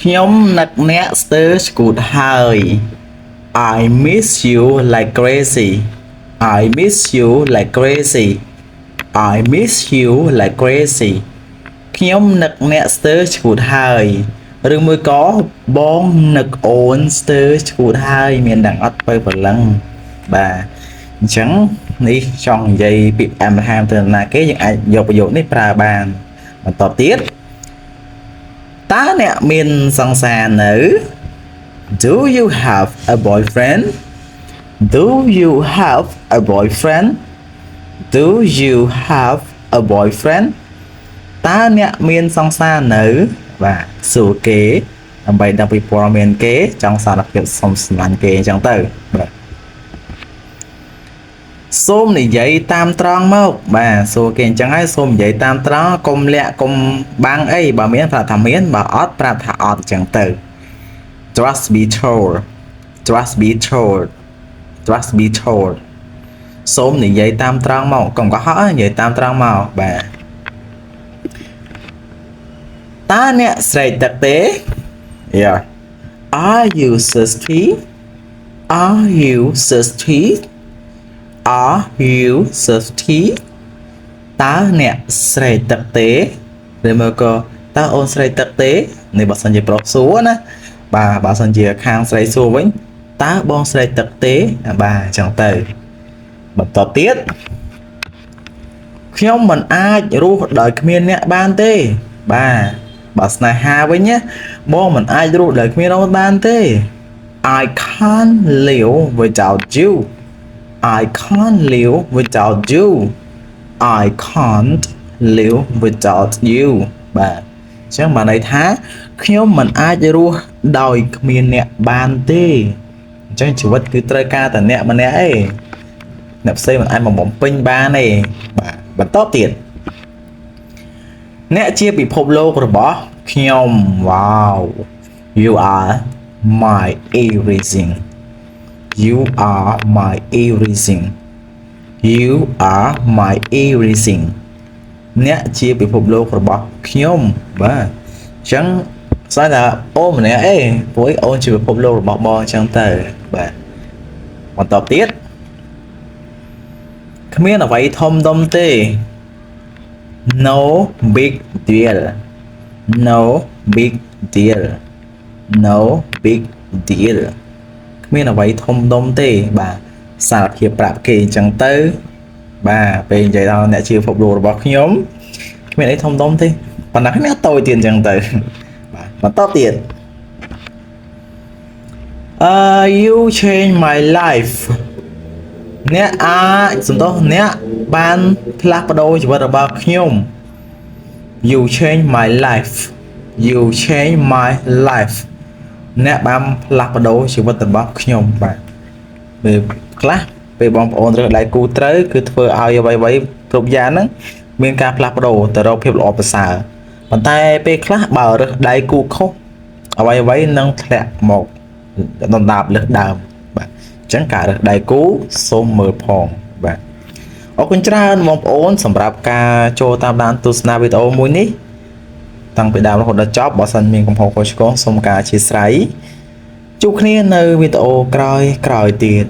ខ្ញុំនឹកអ្នកស្ទើរស្គូតហើយ I miss you like crazy I miss you like crazy I miss you like crazy ខ្ញុំនឹកអ្នកស្ទើរស្គូតហើយឬមួយក៏បងនឹកអូនស្ទើរស្គូតហើយមានដឹងអត់ទៅព្រលឹងបាទអញ្ចឹងនេះចង់និយាយពាក្យអាមហាមទៅណាគេយើងអាចយកប្រយោគនេះប្រើបានបន្តទៀតតើអ្នកមានសង្សារនៅ Do you have a boyfriend Do you have a boyfriend Do you have a boyfriend តើអ្នកមានសង្សារនៅបាទសួរគេដើម្បីដឹងពីព័ត៌មានគេចង់សារភាពសុំស្នាញ់គេអញ្ចឹងទៅបាទសូមនិយាយតាមត្រង់មកបាទសួរគេអញ្ចឹងហើយសូមនិយាយតាមត្រង់កុំលាក់កុំបាំងអីបើមានប្រាប់ថាមានបើអត់ប្រាប់ថាអត់អញ្ចឹងទៅ Trust be told Trust be told Trust be told សូមនិយាយតាមត្រង់មកកុំកុហកនិយាយតាមត្រង់មកបាទតើអ្នកស្រែកទឹកទេ Yeah Are you thirsty Are you thirsty Are you thirsty តើអ្នកស្រែកទឹកទេឬមកក៏តើអូនស្រែកទឹកទេនេះបើសិនជាប្រុសសួរណាបាទបើសិនជាខាងស្រីសួរវិញតើបងស្រែកទឹកទេបាទអញ្ចឹងទៅបន្តទៀតខ្ញុំមិនអាចរស់ដោយគ្មានអ្នកបានទេបាទបើស្នេហាវិញណាបងមិនអាចរស់ដោយគ្មានអូនបានទេ I can't live without you I can't live without you I can't live without you បាទអញ្ចឹងបានន័យថាខ្ញុំមិនអាចរស់ដោយគ្មានអ្នកបានទេអញ្ចឹងជីវិតគឺត្រូវការតែអ្នកម្នាក់ឯងអ្នកផ្សេងមិនអាចមកបំពេញបានទេបាទបន្តទៀតអ្នកជាពិភពលោករបស់ខ្ញុំ Wow You are my everything You are my everything You are my everything អ្នកជាពិភពលោករបស់ខ្ញុំបាទអញ្ចឹងស្អាតថាអូនម្នាក់អេព្រោះអូនជាពិភពលោករបស់បងអញ្ចឹងទៅបាទបន្តទៀតគ្មានអ្វីធំដុំទេ No big deal No big deal No big deal គ្មានអ្វីធំដុំទេបាទសារភាពប្រាប់គេអញ្ចឹងទៅបាទពេលនិយាយដល់អ្នកជាពិភពលោករបស់ខ្ញុំគ្មានអីធំដុំទេប៉ុន្តែអ្នកតូចទៀតអញ្ចឹងទៅបាទបន្តទៀតYou change my life អ្នកអាចសំដៅអ្នកបានផ្លាស់ប្ដូរជីវិតរបស់ខ្ញុំ You change my life You change my life អ្នកបានផ្លាស់ប្ដូរជីវិតរបស់ខ្ញុំបាទពេលខ្លះពេលបងប្អូនរើសដៃគូត្រូវគឺធ្វើឲ្យអ្វីៗគ្រប់យ៉ាងហ្នឹងមានការផ្លាស់ប្ដូរទៅរកភាពល្អប្រសើរប៉ុន្តែពេលខ្លះបើរើសដៃគូខុសអ្វីៗនឹងធ្លាក់មកដណ្ដាបលើសដើមបាទអញ្ចឹងការរើសដៃគូសូមមើលផងបាទអរគុណច្រើនបងប្អូនសម្រាប់ការចូលតាមដានទស្សនាវីដេអូមួយនេះតាំងពីដើមរហូតដល់ចប់បើសិនមានកំហុសខុសឆ្គងសូមការអធិស្ឋានជួបគ្នានៅវីដេអូក្រោយៗទៀត